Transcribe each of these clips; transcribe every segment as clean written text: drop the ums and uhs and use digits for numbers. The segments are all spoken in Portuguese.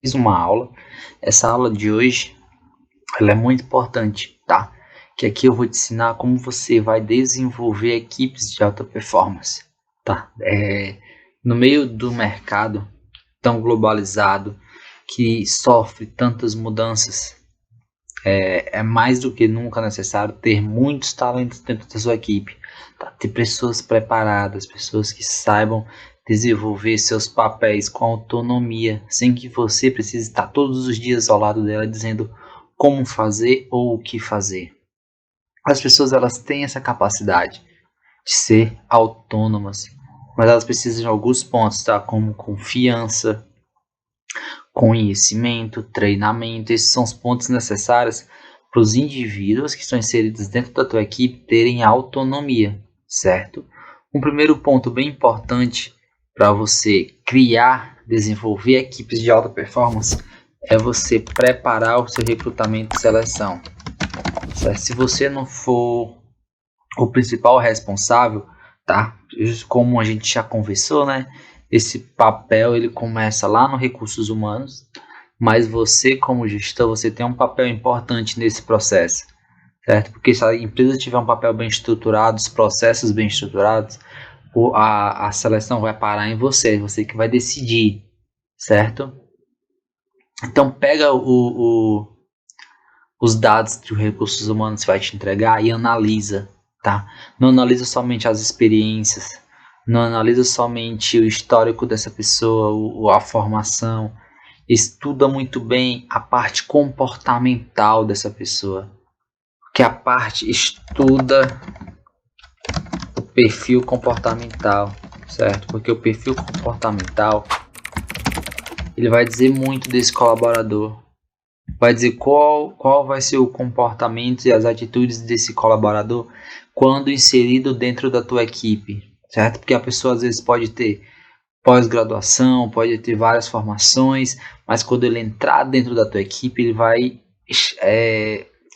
Fiz uma aula. Essa aula de hoje, ela é muito importante, tá? Que aqui eu vou te ensinar como você vai desenvolver equipes de alta performance, tá? No meio do mercado tão globalizado, que sofre tantas mudanças, é mais do que nunca necessário ter muitos talentos dentro da sua equipe, tá? Ter pessoas preparadas, pessoas que saibam desenvolver seus papéis com autonomia, sem que você precise estar todos os dias ao lado dela dizendo como fazer ou o que fazer. As pessoas, elas têm essa capacidade de ser autônomas, mas elas precisam de alguns pontos, tá? Como confiança, conhecimento, treinamento. Esses são os pontos necessários para os indivíduos que estão inseridos dentro da tua equipe terem autonomia, certo? Um primeiro ponto bem importante para você criar, desenvolver equipes de alta performance é você preparar o seu recrutamento e seleção, certo? Se você não for o principal responsável, tá? Como a gente já conversou, né? Esse papel ele começa lá no recursos humanos, mas você como gestor, você tem um papel importante nesse processo, certo? Porque se a empresa tiver um papel bem estruturado, os processos bem estruturados, a seleção vai parar em você, você que vai decidir, certo? Então pega os dados que o recursos humanos vai te entregar e analisa, tá? Não analisa somente as experiências, não analisa somente o histórico dessa pessoa, a formação. Estuda muito bem a parte comportamental dessa pessoa, que a parte estuda o perfil comportamental, certo? Porque o perfil comportamental ele vai dizer muito desse colaborador, vai dizer qual vai ser o comportamento e as atitudes desse colaborador quando inserido dentro da tua equipe, certo? Porque a pessoa às vezes pode ter pós-graduação, pode ter várias formações, mas quando ele entrar dentro da tua equipe, ele vai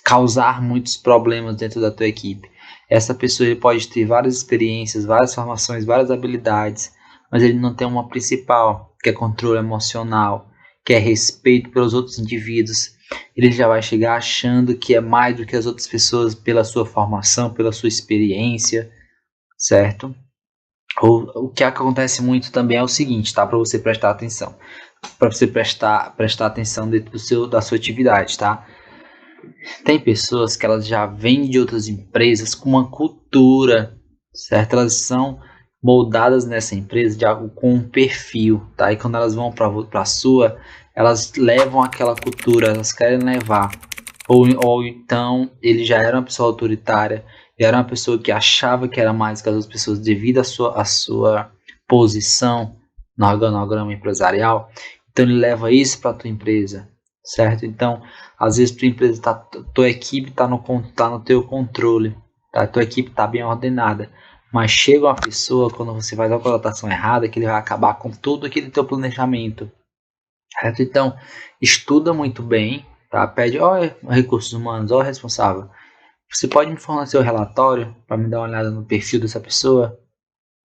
causar muitos problemas dentro da tua equipe. Essa pessoa ele pode ter várias experiências, várias formações, várias habilidades, mas ele não tem uma principal, que é controle emocional, que é respeito pelos outros indivíduos. Ele já vai chegar achando que é mais do que as outras pessoas pela sua formação, pela sua experiência, certo? O que acontece muito também é o seguinte, tá? Para você prestar atenção. Para você prestar atenção dentro da sua atividade, tá? Tem pessoas que elas já vêm de outras empresas com uma cultura, certo? Elas são moldadas nessa empresa de algo com um perfil, tá? E quando elas vão para a sua, elas levam aquela cultura, elas querem levar. Ou então ele já era uma pessoa autoritária, era uma pessoa que achava que era mais que as outras pessoas devido à sua posição no organograma empresarial. Então ele leva isso para a tua empresa, certo? Então, às vezes tua equipe está no teu controle, tá? Tua equipe está bem ordenada, mas chega uma pessoa quando você faz a colocação errada que ele vai acabar com todo aquele teu planejamento, certo? Então, estuda muito bem, tá? Pede, recursos humanos, responsável. Você pode me fornecer o relatório para me dar uma olhada no perfil dessa pessoa,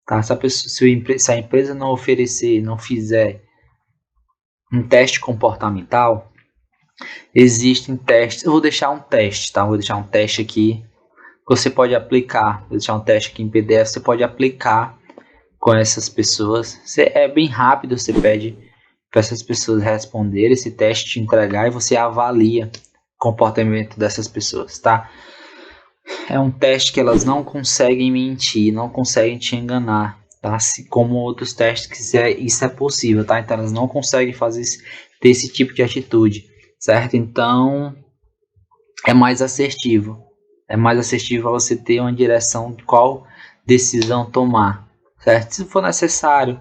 tá? Se a empresa não oferecer, não fizer um teste comportamental, existem testes. Eu vou deixar um teste, tá? Vou deixar um teste aqui. Você pode aplicar. Vou deixar um teste aqui em PDF. Você pode aplicar com essas pessoas. É bem rápido. Você pede para essas pessoas responderem esse teste, te entregar e você avalia o comportamento dessas pessoas, tá? É um teste que elas não conseguem mentir, não conseguem te enganar, tá? Como outros testes que isso é possível, tá? Então elas não conseguem ter esse tipo de atitude, certo? Então é mais assertivo. É mais assertivo você ter uma direção de qual decisão tomar, certo? Se for necessário,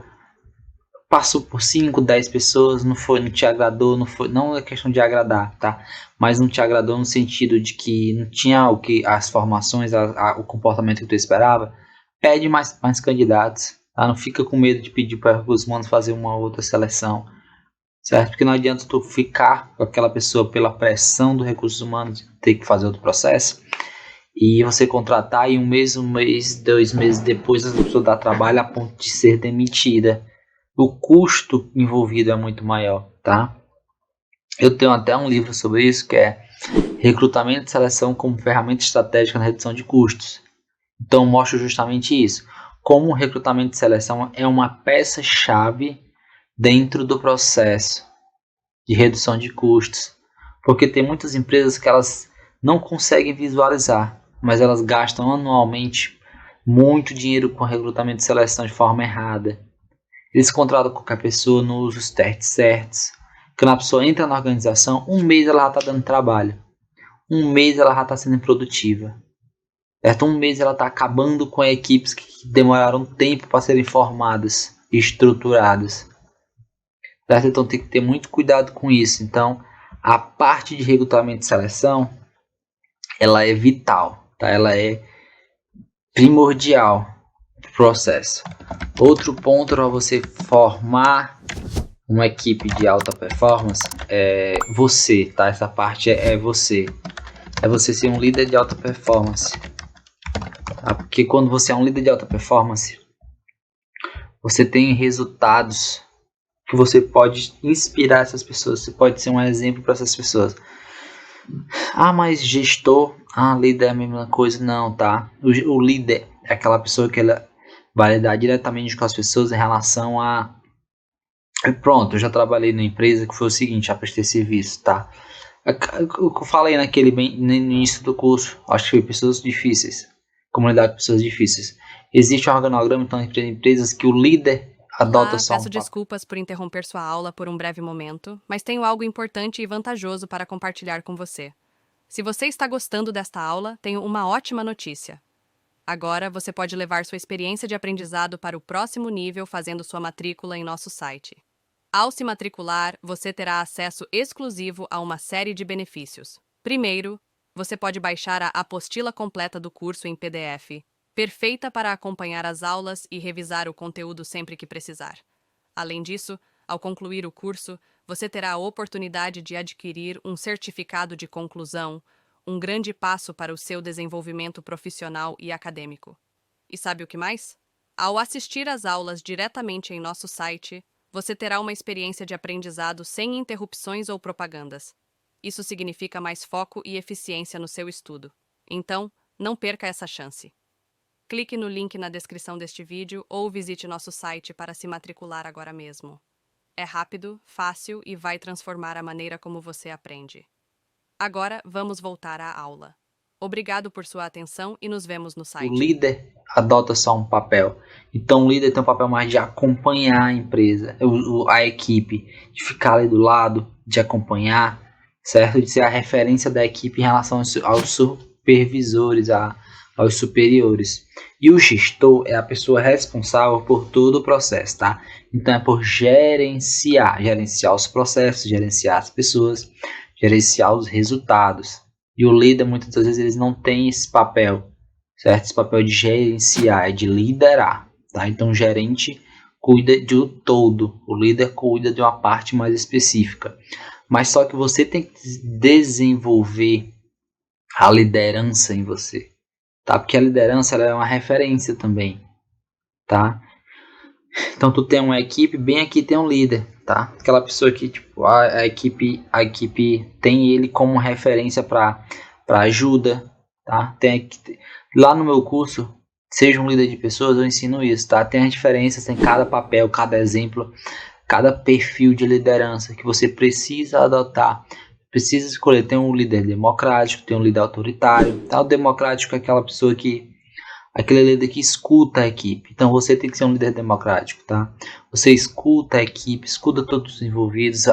passou por 5, 10 pessoas, não te agradou, não é questão de agradar, tá? Mas não te agradou no sentido de que não tinha as formações, o comportamento que tu esperava, pede mais candidatos, tá? Não fica com medo de pedir para os humanos fazer uma outra seleção, certo? Porque não adianta tu ficar com aquela pessoa pela pressão dos recursos humanos, ter que fazer outro processo, e você contratar e um mês, 2 meses depois a pessoa dá trabalho a ponto de ser demitida. O custo envolvido é muito maior, tá? Eu tenho até um livro sobre isso, que é Recrutamento e Seleção como Ferramenta Estratégica na Redução de Custos. Então mostra justamente isso, como o recrutamento e seleção é uma peça-chave dentro do processo de redução de custos, porque tem muitas empresas que elas não conseguem visualizar, mas elas gastam anualmente muito dinheiro com recrutamento e seleção de forma errada. Eles contratam qualquer pessoa, não usam os testes certos. Quando a pessoa entra na organização, um mês ela já está dando trabalho, um mês ela já está sendo improdutiva. Certo? Um mês ela está acabando com equipes que demoraram tempo para serem formadas e estruturadas. Certo? Então tem que ter muito cuidado com isso. Então a parte de recrutamento e seleção ela é vital, tá? Ela é primordial para o processo. Outro ponto para você formar uma equipe de alta performance é você, tá? Essa parte é você. É você ser um líder de alta performance. Tá? Porque quando você é um líder de alta performance, você tem resultados que você pode inspirar essas pessoas. Você pode ser um exemplo para essas pessoas. Ah, mas gestor, líder é a mesma coisa. Não, tá? O líder é aquela pessoa que ela vai lidar diretamente com as pessoas em relação a... Pronto, eu já trabalhei na empresa que foi o seguinte, já prestei serviço, tá? O que eu falei no início do curso, acho que foi pessoas difíceis, como lidar com pessoas difíceis. Existe um organograma, então, entre empresas que o líder adota Olá, só peço um papel. desculpas por interromper sua aula por um breve momento, mas tenho algo importante e vantajoso para compartilhar com você. Se você está gostando desta aula, tenho uma ótima notícia. Agora você pode levar sua experiência de aprendizado para o próximo nível fazendo sua matrícula em nosso site. Ao se matricular, você terá acesso exclusivo a uma série de benefícios. Primeiro, você pode baixar a apostila completa do curso em PDF, perfeita para acompanhar as aulas e revisar o conteúdo sempre que precisar. Além disso, ao concluir o curso, você terá a oportunidade de adquirir um certificado de conclusão, um grande passo para o seu desenvolvimento profissional e acadêmico. E sabe o que mais? Ao assistir às aulas diretamente em nosso site, você terá uma experiência de aprendizado sem interrupções ou propagandas. Isso significa mais foco e eficiência no seu estudo. Então, não perca essa chance. Clique no link na descrição deste vídeo ou visite nosso site para se matricular agora mesmo. É rápido, fácil e vai transformar a maneira como você aprende. Agora, vamos voltar à aula. Obrigado por sua atenção e nos vemos no O site. líder adota só um papel. Então o líder tem um papel mais de acompanhar a empresa, a equipe, de ficar ali do lado, de acompanhar, certo? De ser a referência da equipe em relação aos supervisores, aos superiores. E o gestor é a pessoa responsável por todo o processo, tá? Então é por gerenciar os processos, gerenciar as pessoas, gerenciar os resultados. E o líder, muitas das vezes, eles não tem esse papel, certo? Esse papel de gerenciar, é de liderar, tá? Então o gerente cuida do todo, o líder cuida de uma parte mais específica. Mas só que você tem que desenvolver a liderança em você, tá? Porque a liderança ela é uma referência também, tá? Então tu tem uma equipe, bem aqui tem um líder, tá? Aquela pessoa que tipo a equipe tem ele como referência para ajuda, tá? Lá no meu curso, seja um líder de pessoas, eu ensino isso, tá? Tem as diferenças, tem cada papel, cada exemplo, cada perfil de liderança que você precisa adotar. Precisa escolher, tem um líder democrático, tem um líder autoritário, tá? O democrático é aquela pessoa que aquele líder que escuta a equipe. Então você tem que ser um líder democrático, tá? Você escuta a equipe, escuta todos os envolvidos,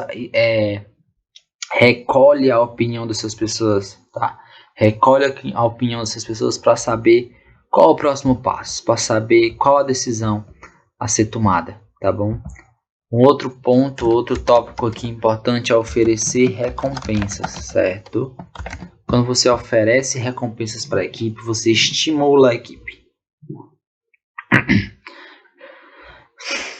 recolhe a opinião dessas pessoas, tá? Recolhe a opinião dessas pessoas para saber qual o próximo passo, para saber qual a decisão a ser tomada, tá bom? Um outro ponto, outro tópico aqui importante é oferecer recompensas, certo? Quando você oferece recompensas para a equipe, você estimula a equipe.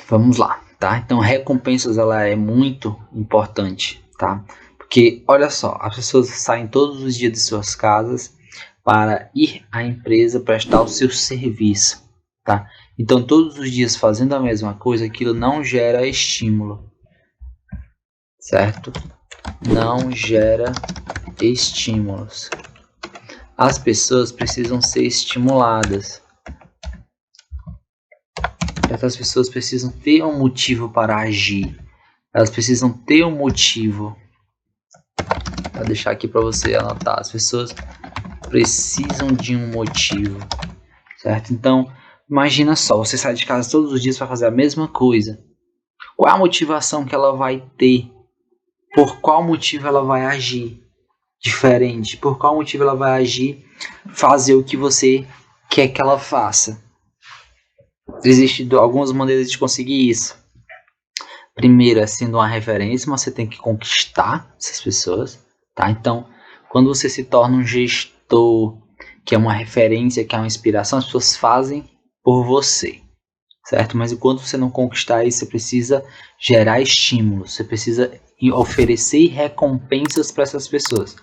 Vamos lá, tá? Então, recompensas ela é muito importante, tá? Porque, olha só, as pessoas saem todos os dias de suas casas para ir à empresa prestar o seu serviço, tá? Então, todos os dias fazendo a mesma coisa, aquilo não gera estímulo, certo? não gera estímulos. As pessoas precisam ser estimuladas. Essas pessoas precisam ter um motivo para agir. Elas precisam ter um motivo. Vou deixar aqui para você anotar. As pessoas precisam de um motivo, certo? Então, imagina só, você sai de casa todos os dias para fazer a mesma coisa. Qual é a motivação que ela vai ter? Por qual motivo ela vai agir diferente? Por qual motivo ela vai agir, fazer o que você quer que ela faça? Existem algumas maneiras de conseguir isso. Primeiro, sendo uma referência, você tem que conquistar essas pessoas, tá? Então, quando você se torna um gestor, que é uma referência, que é uma inspiração, as pessoas fazem por você, certo? Mas enquanto você não conquistar isso, você precisa gerar estímulos, você precisa oferecer recompensas para essas pessoas.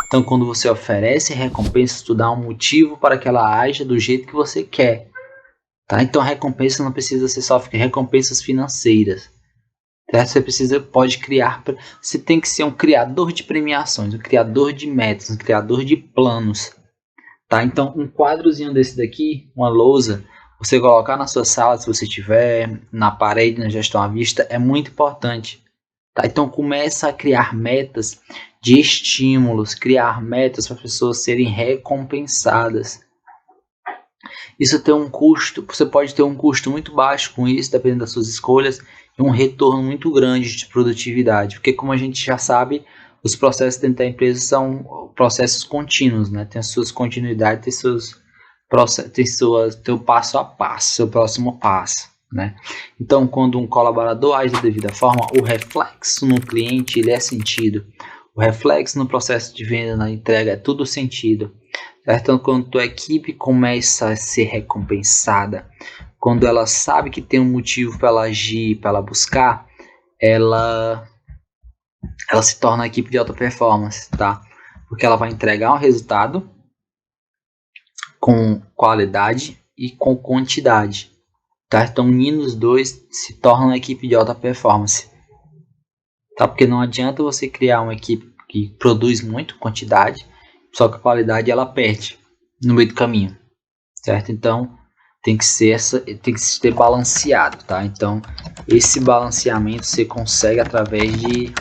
Então, quando você oferece recompensas, tu dá um motivo para que ela haja do jeito que você quer, tá? Então, a recompensa não precisa ser só recompensas financeiras, certo? Você pode criar, você tem que ser um criador de premiações, um criador de metas, um criador de planos, tá? Então, um quadrozinho desse daqui, uma lousa, você colocar na sua sala, se você tiver, na parede, na gestão à vista, é muito importante, tá? Então, começa a criar metas de estímulos, criar metas para as pessoas serem recompensadas. Isso tem um custo, você pode ter um custo muito baixo com isso, dependendo das suas escolhas, e um retorno muito grande de produtividade, porque como a gente já sabe, os processos dentro da empresa são processos contínuos, né? Tem as suas continuidades, tem teu passo a passo, seu próximo passo, né? Então, quando um colaborador age da devida forma, o reflexo no cliente ele é sentido, o reflexo no processo de venda, na entrega, é tudo sentido. Certo? Então, quando tua equipe começa a ser recompensada, quando ela sabe que tem um motivo para ela agir, para ela buscar, ela se torna uma equipe de alta performance, tá? Porque ela vai entregar um resultado com qualidade e com quantidade, tá? Então, unindo os dois, se torna uma equipe de alta performance, tá? Porque não adianta você criar uma equipe que produz muito quantidade, só que a qualidade ela perde no meio do caminho, certo? Então tem que ser balanceado, tá? Então esse balanceamento você consegue através de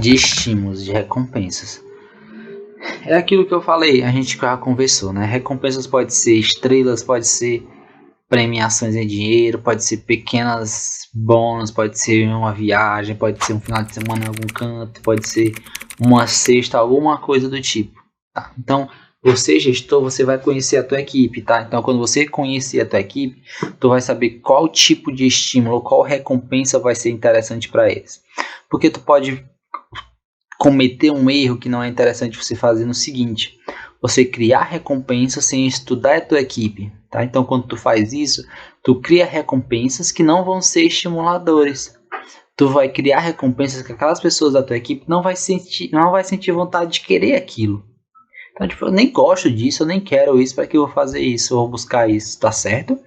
estímulos, de recompensas. É aquilo que eu falei, a gente já conversou, né? Recompensas pode ser estrelas, pode ser premiações em dinheiro, pode ser pequenas bônus, pode ser uma viagem, pode ser um final de semana em algum canto, pode ser uma cesta, alguma coisa do tipo, tá? Então, você gestor, você vai conhecer a tua equipe, tá? Então, quando você conhecer a tua equipe, tu vai saber qual tipo de estímulo, qual recompensa vai ser interessante para eles. Porque tu pode cometer um erro que não é interessante você fazer no seguinte: você criar recompensa sem estudar a tua equipe, tá? Então, quando tu faz isso, tu cria recompensas que não vão ser estimuladores. Tu vai criar recompensas que aquelas pessoas da tua equipe não vai sentir vontade de querer aquilo. Então, tipo, eu nem gosto disso, eu nem quero isso, para que eu vou fazer isso, eu vou buscar isso, tá certo?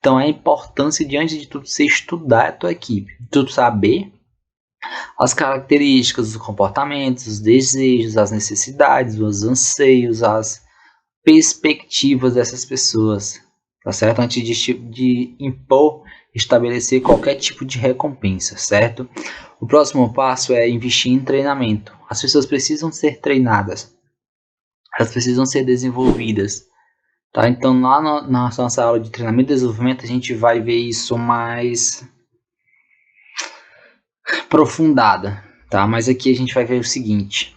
Então, a importância, diante de tudo, você estudar a tua equipe, tu saber as características, os comportamentos, os desejos, as necessidades, os anseios, as perspectivas dessas pessoas, tá certo? Antes de impor, estabelecer qualquer tipo de recompensa, certo? O próximo passo é investir em treinamento. As pessoas precisam ser treinadas, elas precisam ser desenvolvidas, tá? Então, lá na nossa aula de treinamento e desenvolvimento, a gente vai ver isso mais aprofundada, tá? Mas aqui a gente vai ver o seguinte: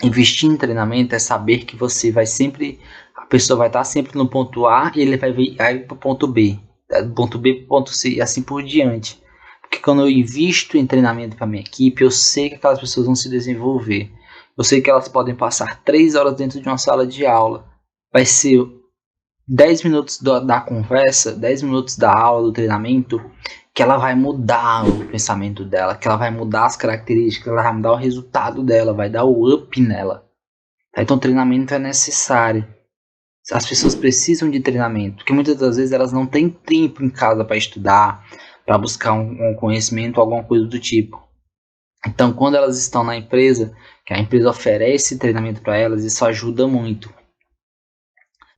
investir em treinamento é saber que a pessoa vai estar sempre no ponto A e ele vai vir para o ponto B, do ponto B para o ponto C e assim por diante. Porque quando eu invisto em treinamento para minha equipe, eu sei que aquelas pessoas vão se desenvolver. Eu sei que elas podem passar 3 horas dentro de uma sala de aula. Vai ser 10 minutos da conversa, 10 minutos da aula, do treinamento, que ela vai mudar o pensamento dela, que ela vai mudar as características, ela vai mudar o resultado dela, vai dar o up nela. Então, treinamento é necessário. As pessoas precisam de treinamento, porque muitas das vezes elas não têm tempo em casa para estudar, para buscar um conhecimento, alguma coisa do tipo. Então, quando elas estão na empresa, que a empresa oferece treinamento para elas, isso ajuda muito.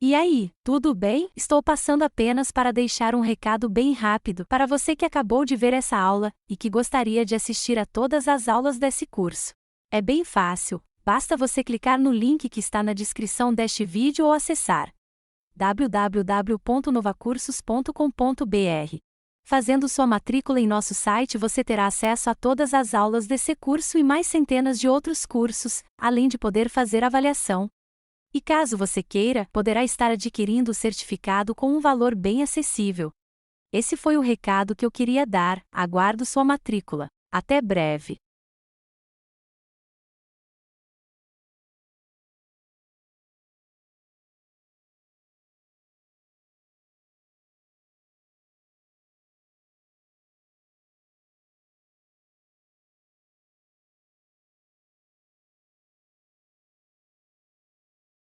E aí, tudo bem? Estou passando apenas para deixar um recado bem rápido para você que acabou de ver essa aula e que gostaria de assistir a todas as aulas desse curso. É bem fácil, basta você clicar no link que está na descrição deste vídeo ou acessar www.novacursos.com.br. Fazendo sua matrícula em nosso site, você terá acesso a todas as aulas desse curso e mais centenas de outros cursos, além de poder fazer avaliação. E caso você queira, poderá estar adquirindo o certificado com um valor bem acessível. Esse foi o recado que eu queria dar, aguardo sua matrícula. Até breve!